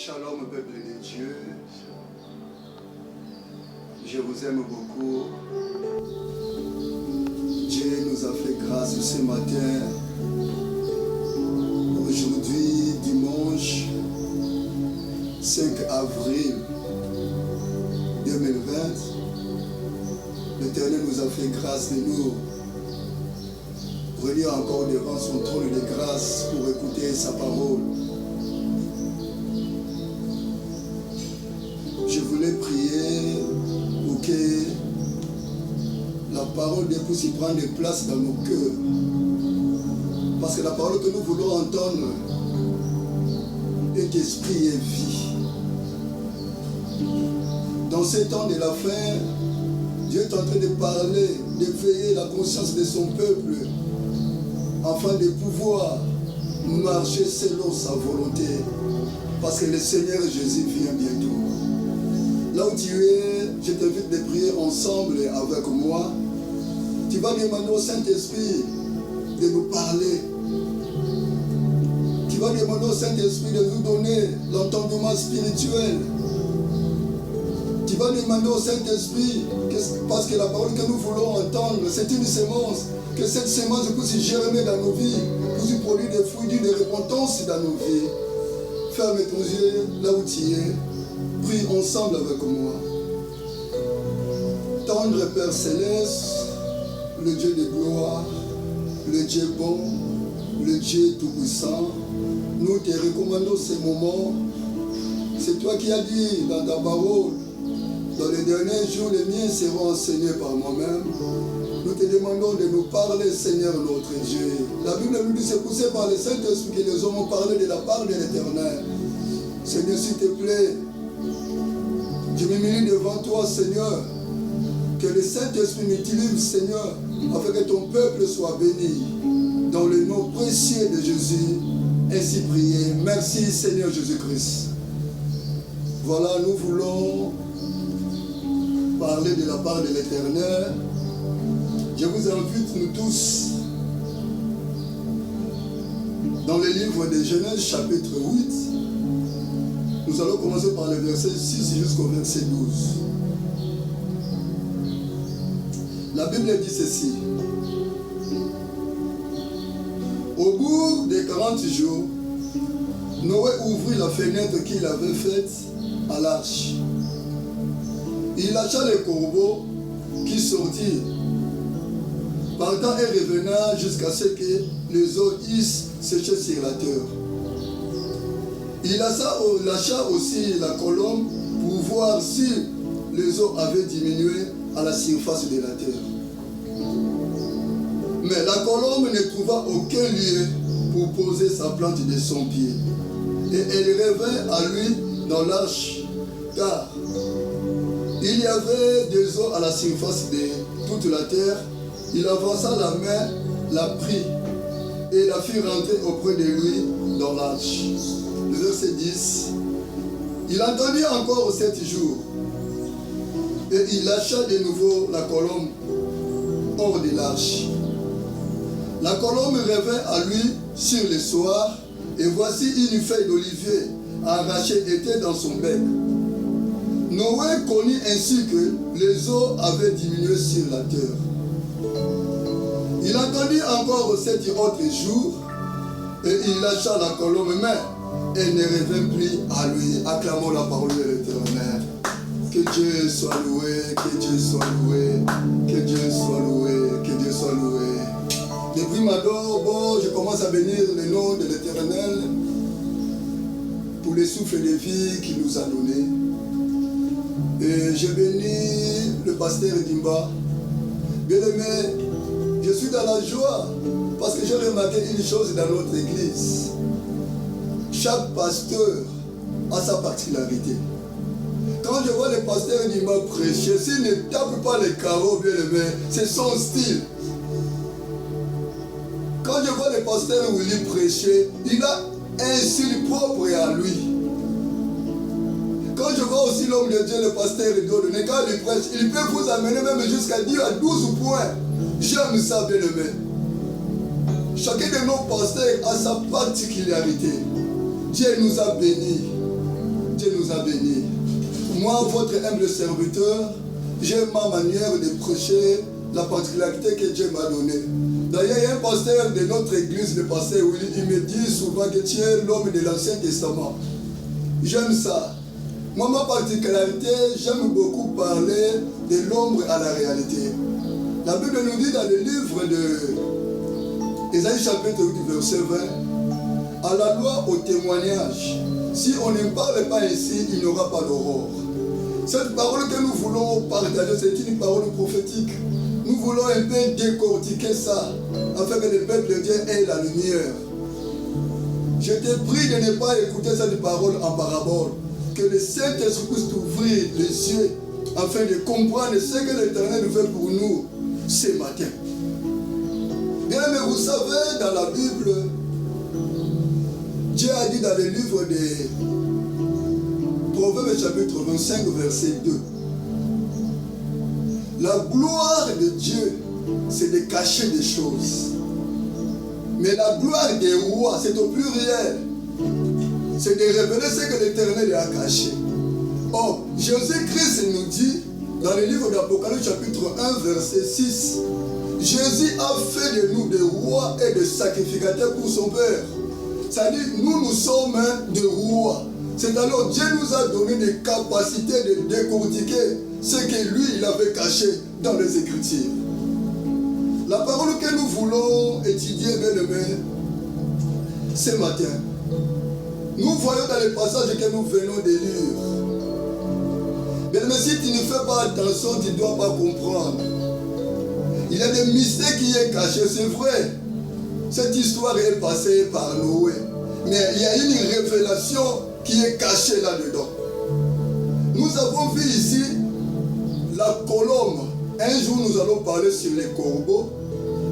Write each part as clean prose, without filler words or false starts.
Shalom peuple de Dieu, je vous aime beaucoup. Dieu nous a fait grâce ce matin. Aujourd'hui, dimanche 5 avril 2020, l'Éternel nous a fait grâce de nous réunir encore devant son trône de grâce pour écouter sa parole. Je voulais prier pour que la parole de Dieu puisse prendre place dans nos cœurs. Parce que la parole que nous voulons entendre est esprit et vie. Dans ces temps de la fin, Dieu est en train de parler, d'éveiller la conscience de son peuple afin de pouvoir marcher selon sa volonté. Parce que le Seigneur Jésus vient bientôt. Là où tu es, je t'invite de prier ensemble avec moi. Tu vas demander au Saint-Esprit de nous parler. Tu vas demander au Saint-Esprit de nous donner l'entendement spirituel. Tu vas demander au Saint-Esprit, parce que la parole que nous voulons entendre, c'est une semence, que cette semence puisse germer dans nos vies, puisse produire des fruits de repentance dans nos vies. Ferme ton yeux là où tu es. Prie ensemble avec moi. Tendre Père Céleste, le Dieu de gloire, le Dieu bon, le Dieu tout-puissant, nous te recommandons ces moments. C'est toi qui as dit dans ta parole, dans les derniers jours, les miens seront enseignés par moi-même. Nous te demandons de nous parler, Seigneur notre Dieu. La Bible nous dit, c'est poussé par le Saint-Esprit que nous avons parlé de la part de l'Éternel. Seigneur, s'il te plaît, je m'humilie devant toi, Seigneur, que le Saint-Esprit m'utilise, Seigneur, afin que ton peuple soit béni. Dans le nom précieux de Jésus, ainsi prié. Merci, Seigneur Jésus-Christ. Voilà, nous voulons parler de la part de l'Éternel. Je vous invite, nous tous, dans le livre de Genèse, chapitre 8. Nous allons commencer par le verset 6 jusqu'au verset 12. La Bible dit ceci. Au bout des 40 jours, Noé ouvrit la fenêtre qu'il avait faite à l'arche. Il lâcha les corbeaux qui sortirent, partant et revenant jusqu'à ce que les eaux eussent séché sur la terre. Il lâcha aussi la colombe pour voir si les eaux avaient diminué à la surface de la terre. Mais la colombe ne trouva aucun lieu pour poser sa plante de son pied. Et elle revint à lui dans l'arche, car il y avait des eaux à la surface de toute la terre. Il avança la main, la prit et la fit rentrer auprès de lui dans l'arche. Le verset 10. Il entendit encore 7 jours. Et il lâcha de nouveau la colombe hors de l'arche. La colombe revint à lui sur le soir, et voici une feuille d'olivier arrachée était dans son bec. Noé connut ainsi que les eaux avaient diminué sur la terre. Il entendit encore 7 autres jours, et il lâcha la colombe, mais elle ne revint plus à lui. Acclamons la parole de l'Éternel. Que Dieu soit loué, que Dieu soit loué, que Dieu soit loué, que Dieu soit loué. Depuis Mador, je commence à bénir le nom de l'Éternel pour le souffle de vie qu'il nous a donné. Et je bénis le pasteur Dimba. Bien aimé, je suis dans la joie parce que j'ai remarqué une chose dans notre église. Chaque pasteur a sa particularité. Quand je vois le pasteur Dimba prêcher, s'il ne tape pas les carreaux, bien aimé, c'est son style. Quand je vois le pasteur Willy prêcher, il a un style propre à lui. Quand je vois aussi l'homme de Dieu, le pasteur Dieudonné, quand il prêche, il peut vous amener même jusqu'à 10 à 12 points. J'aime ça, bien aimé. Chacun de nos pasteurs a sa particularité. Dieu nous a bénis. Dieu nous a bénis. Moi, votre humble serviteur, j'ai ma manière de prêcher la particularité que Dieu m'a donnée. D'ailleurs, il y a un pasteur de notre église, le pasteur Willy, il me dit souvent que tu es l'homme de l'Ancien Testament. J'aime ça. Moi, ma particularité, j'aime beaucoup parler de l'ombre à la réalité. La Bible nous dit dans le livre de Ésaïe chapitre 8, verset 20, à la loi, au témoignage, si on ne parle pas ici, il n'y aura pas d'aurore. Cette parole que nous voulons partager, c'est une parole prophétique. Nous voulons un peu décortiquer ça, afin que le peuple de Dieu ait la lumière. Je te prie de ne pas écouter cette parole en parabole. Que le Saint-Esprit puisse t'ouvrir les yeux, afin de comprendre ce que l'Éternel fait pour nous ce matin. Bien, mais vous savez, dans la Bible, Dieu a dit dans le livre des Proverbes chapitre 25, verset 2. La gloire de Dieu, c'est de cacher des choses. Mais la gloire des rois, c'est au pluriel. C'est de révéler ce que l'Éternel a caché. Or, Jésus-Christ nous dit, dans le livre d'Apocalypse chapitre 1, verset 6, Jésus a fait de nous des rois et des sacrificateurs pour son Père. C'est-à-dire, nous sommes des rois. C'est-à-dire, Dieu nous a donné des capacités de décortiquer ce que lui, il avait caché dans les Écritures. La parole que nous voulons étudier, bien-aimés, ce matin, nous voyons dans les passages que nous venons de lire. Bien-aimés, si tu ne fais pas attention, tu ne dois pas comprendre. Il y a des mystères qui sont cachés, c'est vrai. Cette histoire est passée par Noé. Mais il y a une révélation qui est cachée là-dedans. Nous avons vu ici la colombe. Un jour, nous allons parler sur les corbeaux.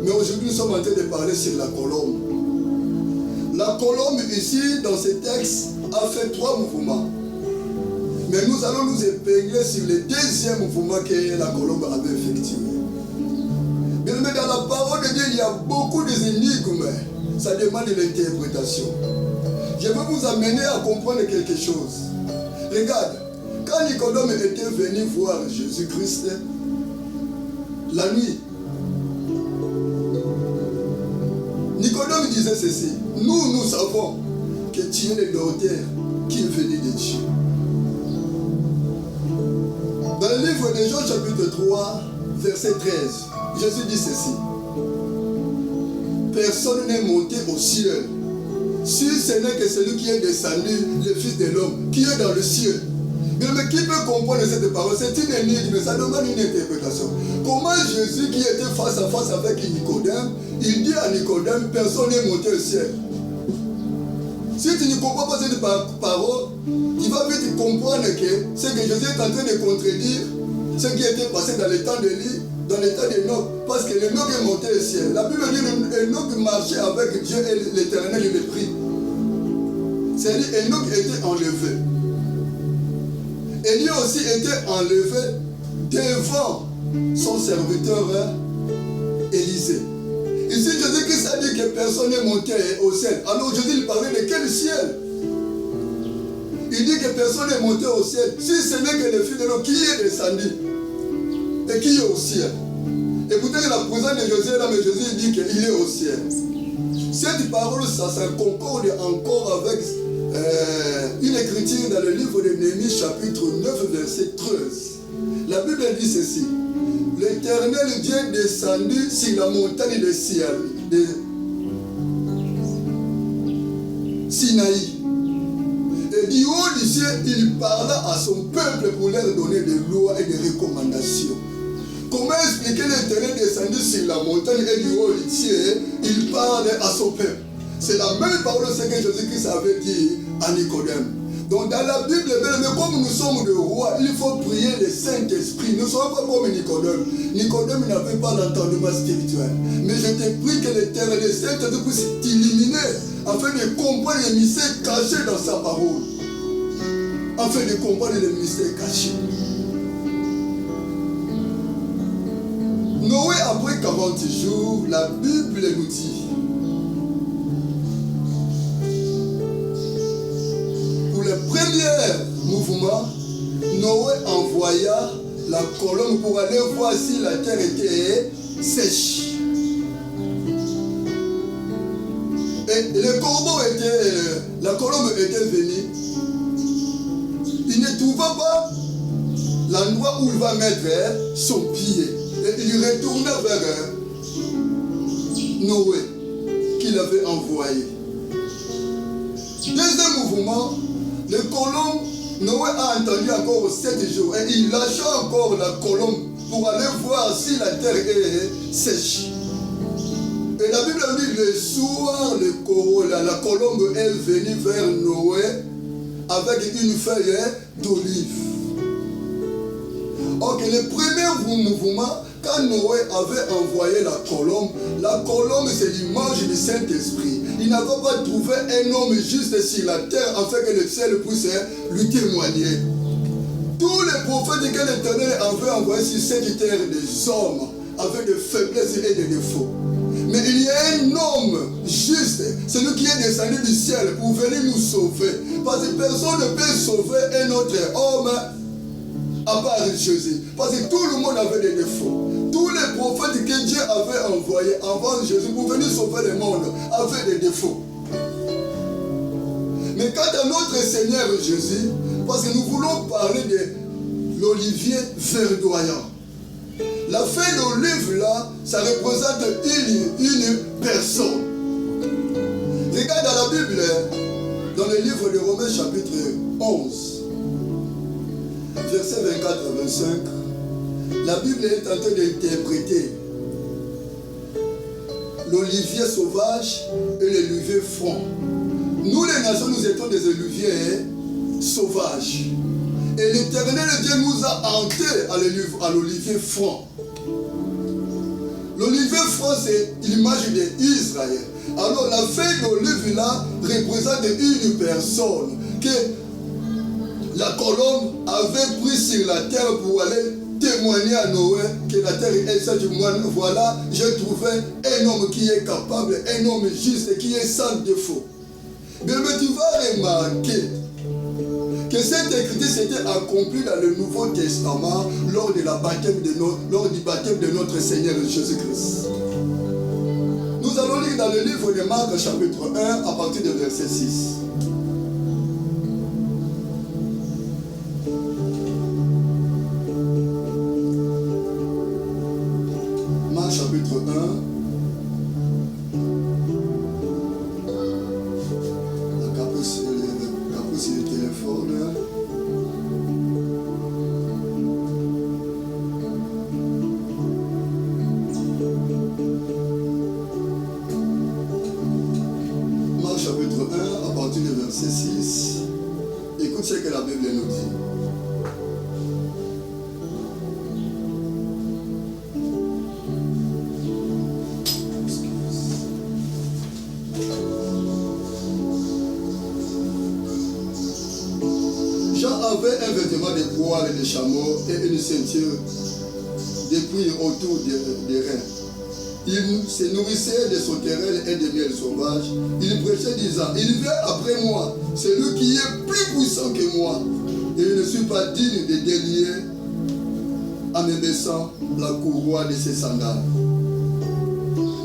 Mais aujourd'hui, nous sommes en train de parler sur la colombe. La colombe, ici, dans ce texte, a fait 3 mouvements. Mais nous allons nous épingler sur le deuxième mouvement que la colombe avait effectué. Mais dans la parole de Dieu, il y a beaucoup d'énigmes. Ça demande l'interprétation. Je vais vous amener à comprendre quelque chose. Regarde, quand Nicodème était venu voir Jésus-Christ, la nuit, Nicodème disait ceci: nous savons que tu es le docteur qui est venu de Dieu. Dans le livre de Jean chapitre 3, verset 13, Jésus dit ceci: personne n'est monté au ciel, si ce n'est que celui qui est descendu, le Fils de l'homme, qui est dans le ciel. Mais qui peut comprendre cette parole? C'est une énigme, mais ça demande une interprétation. Comment Jésus, qui était face à face avec Nicodème, il dit à Nicodème, personne n'est monté au ciel. Si tu ne comprends pas cette parole, tu vas vite comprendre que ce que Jésus est en train de contredire, ce qui était passé dans le temps d'Élie, dans le temps d'Enoch, parce que l'Enoch est monté au ciel. La Bible dit que Enoch marchait avec Dieu et l'Éternel le prit. C'est-à-dire Enoch était enlevé. Élie aussi était enlevé devant son serviteur Élisée. Ici, Jésus-Christ a dit que personne n'est monté au ciel. Alors Jésus il parlait de quel ciel? Il dit que personne n'est monté au ciel, si ce n'est que le Fils de l'homme qui est descendu et qui est au ciel. Écoutez la présence de Jésus là, mais Jésus dit qu'il est au ciel. Cette parole, ça concorde encore avec une écriture dans le livre de Néhémie, chapitre 9, verset 13. La Bible dit ceci: l'Éternel Dieu est descendu sur la montagne de Sinaï. Et du haut du ciel, il parla à son peuple pour leur donner des lois et des recommandations. Comment expliquer l'Éternel descendu sur la montagne et du haut du ciel, il parle à son peuple? C'est la même parole que Jésus-Christ avait dit à Nicodème. Donc dans la Bible, mais comme nous sommes des rois, il faut prier le Saint-Esprit. Nous ne sommes pas comme Nicodème. Nicodème n'avait pas l'entendement spirituel. Mais je te prie que l'Éternel, le Saint-Esprit puisse t'illuminer afin de comprendre les mystères cachés dans sa parole. Afin de comprendre les mystères cachés. Noé, après 40 jours, la Bible nous dit, pour la première premier mouvement, Noé envoya la colombe pour aller voir si la terre était sèche. Et la colombe était venue. Il ne trouva pas l'endroit où il va mettre son pied. Et il retourna vers Noé, qu'il avait envoyé. Deuxième mouvement, le colombe, Noé a entendu encore 7 jours. Et il lâcha encore la colombe pour aller voir si la terre est sèche. Et la Bible dit, le soir, la colombe est venue vers Noé avec une feuille d'olive. Ok, le premier mouvement, quand Noé avait envoyé la colombe c'est l'image du Saint-Esprit. Il n'avait pas trouvé un homme juste sur la terre afin que le ciel puisse lui témoigner. Tous les prophètes que l'Éternel avait envoyés sur cette terre, des hommes avec des faiblesses et des défauts. Mais il y a un homme juste, celui qui est descendu du ciel pour venir nous sauver. Parce que personne ne peut sauver un autre homme à part Jésus. Parce que tout le monde avait des défauts. Tous les prophètes que Dieu avait envoyés avant Jésus pour venir sauver le monde avaient des défauts. Mais quant à notre Seigneur Jésus, parce que nous voulons parler de l'olivier verdoyant. La feuille d'olive là, ça représente une personne. Regarde dans la Bible, dans le livre de Romains chapitre 11, versets 24 à 25, la Bible est en train d'interpréter l'olivier sauvage et l'olivier franc. Nous les nations, nous étions des oliviers sauvages. Et l'Éternel Dieu nous a hantés à l'olivier franc. L'olivier franc, c'est l'image d'Israël. Alors la feuille d'olive là représente une personne que la colombe avait pris sur la terre pour aller témoigner à Noé que la terre est sèche. Voilà, j'ai trouvé un homme qui est capable, un homme juste, qui est sans défaut. Mais tu vas remarquer que cette écriture s'était accomplie dans le Nouveau Testament lors du baptême de notre Seigneur Jésus-Christ. Nous allons lire dans le livre de Marc chapitre 1 à partir du verset 6. Marc chapitre 1. Écoute ce que la Bible nous dit. Jean avait un vêtement de poil et de chameau et une ceinture de cuir autour des reins. Il se nourrissait de sauterelles et de miel sauvage. Il prêchait disant, il vient après moi, celui qui est plus puissant que moi. Et je ne suis pas digne de délier en me baissant la courroie de ses sandales.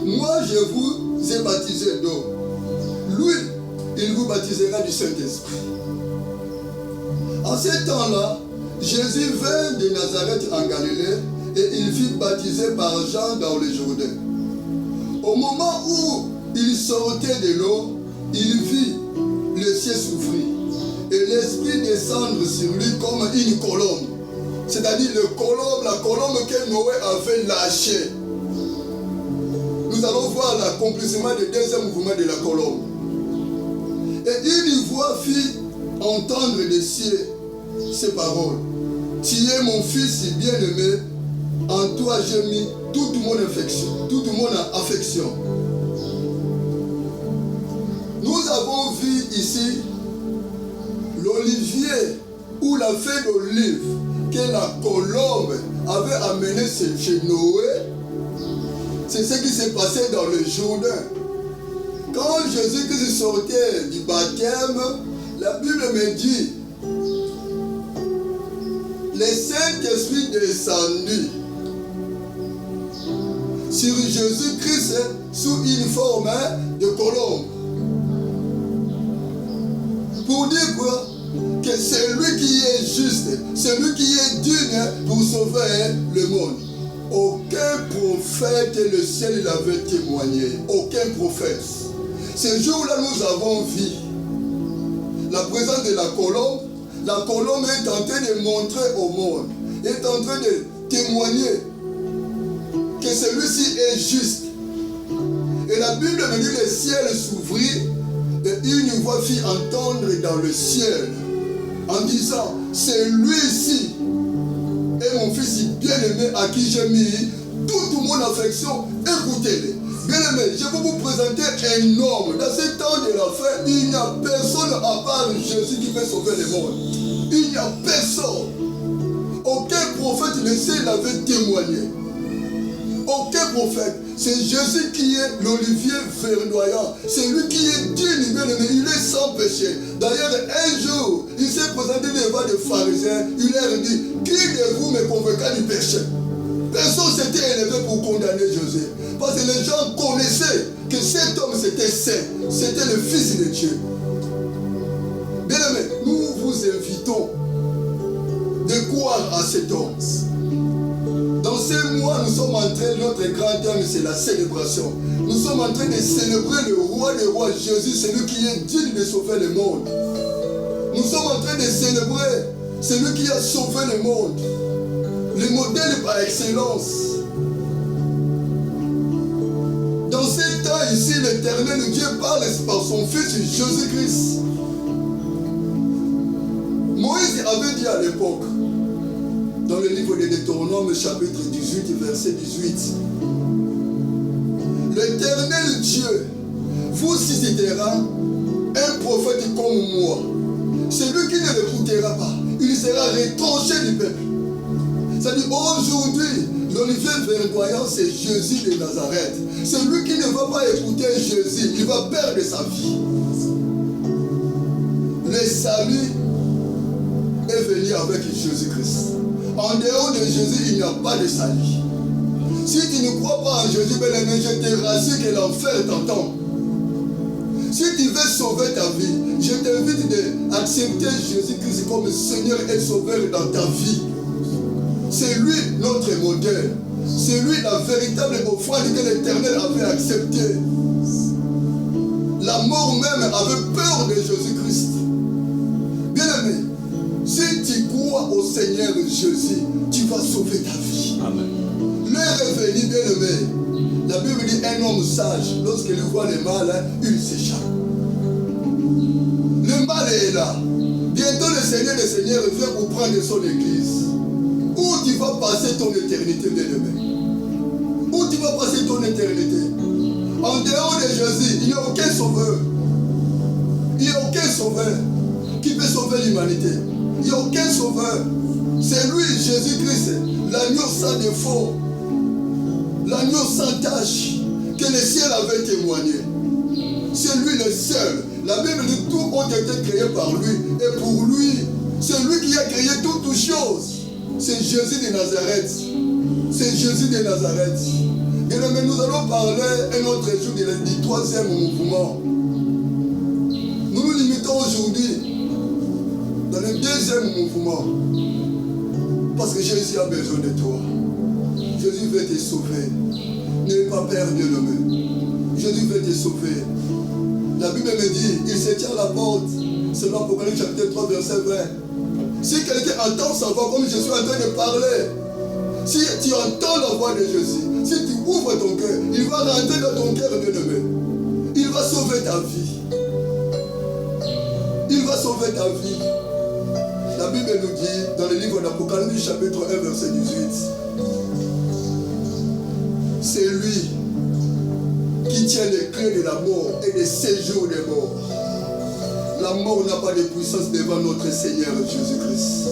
Moi, je vous ai baptisé d'eau. Lui, il vous baptisera du Saint-Esprit. En ce temps-là, Jésus vint de Nazareth en Galilée et il fut baptisé par Jean dans le Jourdain. Au moment où il sortait de l'eau, il vit le ciel s'ouvrir et l'Esprit descendre sur lui comme une colombe. C'est-à-dire la colombe que Noé avait lâchée. Nous allons voir l'accomplissement du deuxième mouvement de la colombe. Et une voix fit entendre des cieux ces paroles. Tu es mon fils bien-aimé, en toi j'ai mis toute mon affection. Nous avons vu ici l'olivier ou la feuille d'olive que la colombe avait amené chez Noé. C'est ce qui s'est passé dans le Jourdain. Quand Jésus-Christ sortait du baptême, la Bible me dit le Saint-Esprit descendu sur Jésus-Christ sous une forme de colombe. Pour dire quoi? Que c'est lui qui est juste, c'est lui qui est digne pour sauver le monde. Aucun prophète le ciel l'avait témoigné. Aucun prophète. Ce jour-là, nous avons vu la présence de la colombe. La colombe est en train de montrer au monde, est en train de témoigner que celui-ci est juste. Et la Bible me dit que le ciel s'ouvrit et une voix fit entendre dans le ciel en disant, c'est lui-ci est mon fils bien-aimé à qui j'ai mis toute mon affection, écoutez-le. Bien-aimé, je vais vous présenter un homme. Dans ce temps de la fin, il n'y a personne à part Jésus qui peut sauver le monde. Il n'y a personne. Aucun prophète le ciel l'avait témoigné. Aucun prophète. C'est Jésus qui est l'olivier verdoyant. C'est lui qui est digne, bien-aimé. Il est sans péché. D'ailleurs, un jour, il s'est présenté devant des pharisiens. Il leur dit, qui de vous me convainca du péché? Personne s'était élevé pour condamner Jésus. Parce que les gens connaissaient que cet homme c'était saint. C'était le Fils de Dieu. Bien-aimé, nous vous invitons de croire à cet homme. Dans ces mois, nous sommes en train, notre grand thème, c'est la célébration. Nous sommes en train de célébrer le roi des rois, Jésus, celui qui est digne de sauver le monde. Nous sommes en train de célébrer celui qui a sauvé le monde. Le modèle par excellence. Dans ces temps ici, l'Éternel Dieu parle par son Fils Jésus-Christ. Moïse avait dit à l'époque, dans le livre de Deutéronome, chapitre 18, verset 18, l'Éternel Dieu vous suscitera un prophète comme moi. Celui qui ne l'écoutera pas, il sera retranché du peuple. C'est-à-dire aujourd'hui, l'olivier verdoyant, c'est Jésus de Nazareth. Celui qui ne va pas écouter Jésus, il va perdre sa vie. Le salut est venu avec Jésus-Christ. En dehors de Jésus, il n'y a pas de salut. Si tu ne crois pas en Jésus, bien-aimé, je te rassure que l'enfer t'entend. Si tu veux sauver ta vie, je t'invite d'accepter Jésus-Christ comme Seigneur et Sauveur dans ta vie. C'est lui notre modèle. C'est lui la véritable offrande que l'Éternel avait acceptée. La mort même avait peur de Jésus-Christ. Bien-aimé, si tu crois au Seigneur Jésus, tu vas sauver ta vie. Amen. L'heure est venue, bien-aimé. La Bible dit un homme sage, lorsqu'il voit le mal, il s'échappe. Le mal est là. Bientôt le Seigneur vient pour prendre son église. Où tu vas passer ton éternité, bien-aimé? Où tu vas passer ton éternité? En dehors de Jésus, il n'y a aucun sauveur. Il n'y a aucun sauveur qui peut sauver l'humanité. Il n'y a aucun sauveur. C'est lui, Jésus-Christ, l'agneau sans défaut, l'agneau sans tache, que le ciel avait témoigné. C'est lui le seul. La Bible dit tout ont été créés par lui et pour lui. C'est lui qui a créé toutes choses. C'est Jésus de Nazareth. C'est Jésus de Nazareth. Et mais nous allons parler un autre jour du troisième mouvement. Nous nous limitons aujourd'hui dans le deuxième mouvement. Parce que Jésus a besoin de toi. Jésus veut te sauver. N'aie pas peur, bien-aimé. Jésus veut te sauver. La Bible me dit, il se tient à la porte. C'est l'Apocalypse chapitre 3, verset 20. Si quelqu'un entend sa voix comme je suis en train de parler, si tu entends la voix de Jésus, si tu ouvres ton cœur, il va rentrer dans ton cœur, bien-aimé. Il va sauver ta vie. Il va sauver ta vie. La Bible nous dit, dans le livre d'Apocalypse, chapitre 1, verset 18, c'est lui qui tient les clés de la mort et des séjours des morts. La mort n'a pas de puissance devant notre Seigneur Jésus-Christ.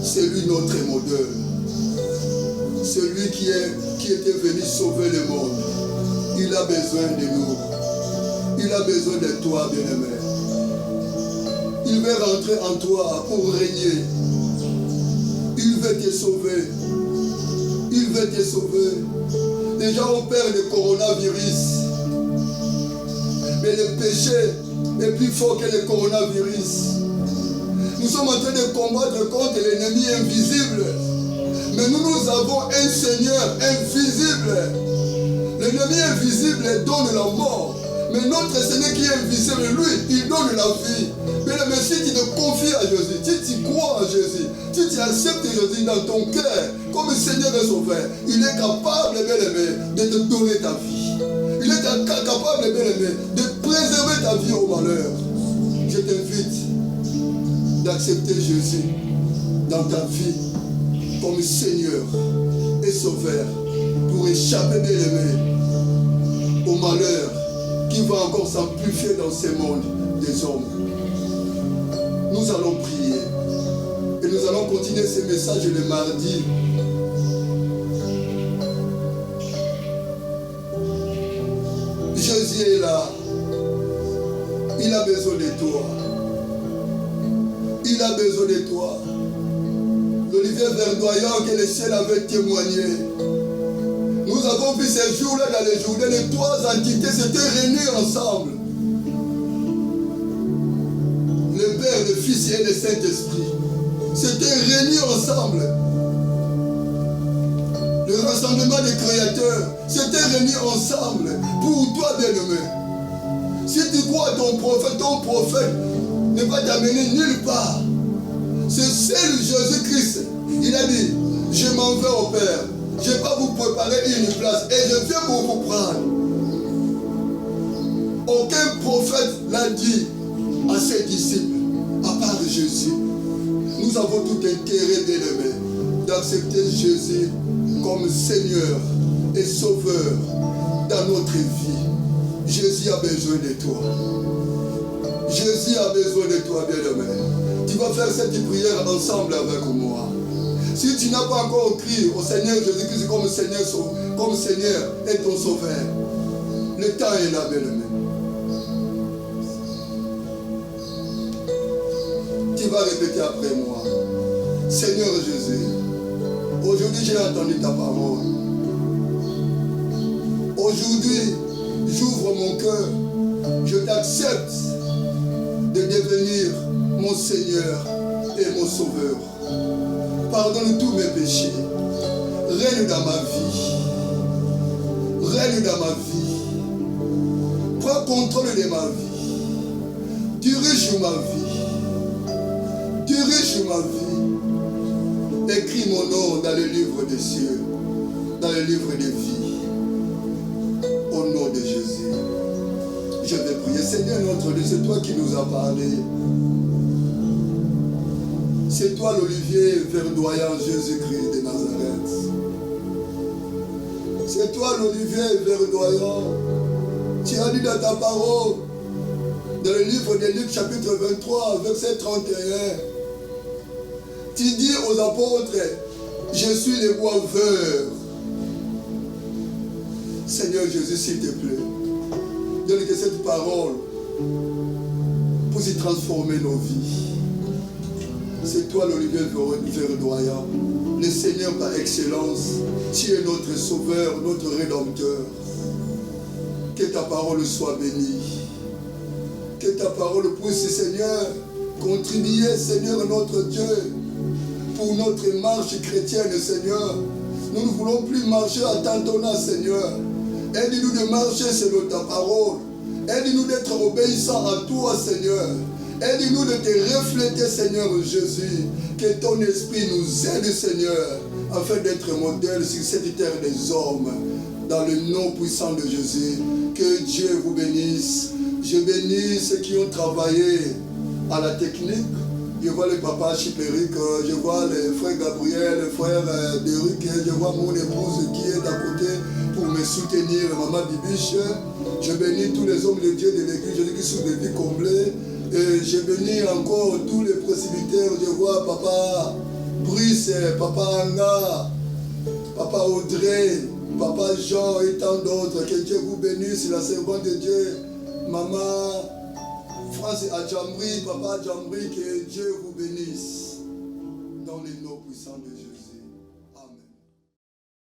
C'est lui notre modèle. C'est lui qui était venu sauver le monde. Il a besoin de nous. Il a besoin de toi, bien-aimé. Il veut rentrer en toi pour régner. Il veut te sauver. Il veut te sauver. Les gens ont peur du coronavirus. Mais le péché est plus fort que le coronavirus. Nous sommes en train de combattre contre l'ennemi invisible. Mais nous avons un Seigneur invisible. L'ennemi invisible donne la mort. Mais notre Seigneur qui est invisible, lui, il donne la vie. Mais si tu te confies à Jésus, si tu crois à Jésus, si tu acceptes Jésus dans ton cœur comme Seigneur et Sauveur, il est capable, bien-aimé, de te donner ta vie. Il est capable, bien-aimé, de préserver ta vie au malheur. Je t'invite d'accepter Jésus dans ta vie comme Seigneur et Sauveur pour échapper, bien-aimé, au malheur qui va encore s'amplifier dans ce monde des hommes. Nous allons prier et nous allons continuer ce message le mardi. Jésus est là. Il a besoin de toi. Il a besoin de toi. L'olivier verdoyant que le ciel avait témoigné. Nous avons vu ces jours-là dans les journées, les trois entités s'étaient réunies ensemble. Le Père, le Fils et le Saint-Esprit s'étaient réunis ensemble. Le rassemblement des créateurs s'étaient réunis ensemble pour toi, bien-aimé. Si tu crois à ton prophète ne va t'amener nulle part. C'est seul Jésus-Christ. Il a dit, je m'en vais au Père. Je vais vous préparer une place et je viens pour vous prendre. Aucun prophète l'a dit à ses disciples, à part Jésus. Nous avons tout intérêt, bien-aimé, d'accepter Jésus comme Seigneur et Sauveur dans notre vie. Jésus a besoin de toi. Jésus a besoin de toi, bien-aimé. Tu vas faire cette prière ensemble avec moi. Si tu n'as pas encore crié au Seigneur Jésus-Christ comme Seigneur et ton Sauveur, le temps est là, bien-aimé. Tu vas répéter après moi. Seigneur Jésus, aujourd'hui j'ai entendu ta parole. Aujourd'hui, j'ouvre mon cœur. Je t'accepte de devenir mon Seigneur et mon Sauveur. Pardonne tous mes péchés. Règne dans ma vie. Règne dans ma vie. Prends contrôle de ma vie. Dirige ma vie. Dirige ma vie. Écris mon nom dans le livre des cieux. Dans le livre des vies. Au nom de Jésus. Je vais prier. Seigneur notre Dieu, c'est toi qui nous as parlé. C'est toi l'olivier verdoyant Jésus-Christ de Nazareth. C'est toi l'olivier verdoyant. Tu as dit dans ta parole, dans le livre de Luc chapitre 23, verset 31, tu dis aux apôtres, je suis le boiveur. Seigneur Jésus, s'il te plaît, donne que cette parole pour y transformer nos vies. C'est toi l'olivier verdoyant, le Seigneur par excellence. Tu es notre Sauveur, notre Rédempteur. Que ta parole soit bénie. Que ta parole puisse, Seigneur, contribuer, Seigneur, notre Dieu, pour notre marche chrétienne, Seigneur. Nous ne voulons plus marcher à tâtonnat, Seigneur. Aide-nous de marcher selon ta parole. Aide-nous d'être obéissants à toi, Seigneur. Aide-nous de te refléter, Seigneur Jésus. Que ton esprit nous aide, Seigneur, afin d'être modèle sur cette terre des hommes. Dans le nom puissant de Jésus. Que Dieu vous bénisse. Je bénis ceux qui ont travaillé à la technique. Je vois le papa Chipéric, je vois le frère Gabriel, le frère Derrick, je vois mon épouse qui est à côté pour me soutenir, maman Bibiche. Je bénis tous les hommes de Dieu de l'église, je dis qu'ils sont des vies comblées. Et je bénis encore tous les presbytères. Je vois papa Brice, papa Anga, papa Audrey, papa Jean et tant d'autres. Que Dieu vous bénisse, la servante de Dieu, maman enfant c'est Adjambri, papa Adjambri, que Dieu vous bénisse. Dans les noms puissants de Jésus. Amen.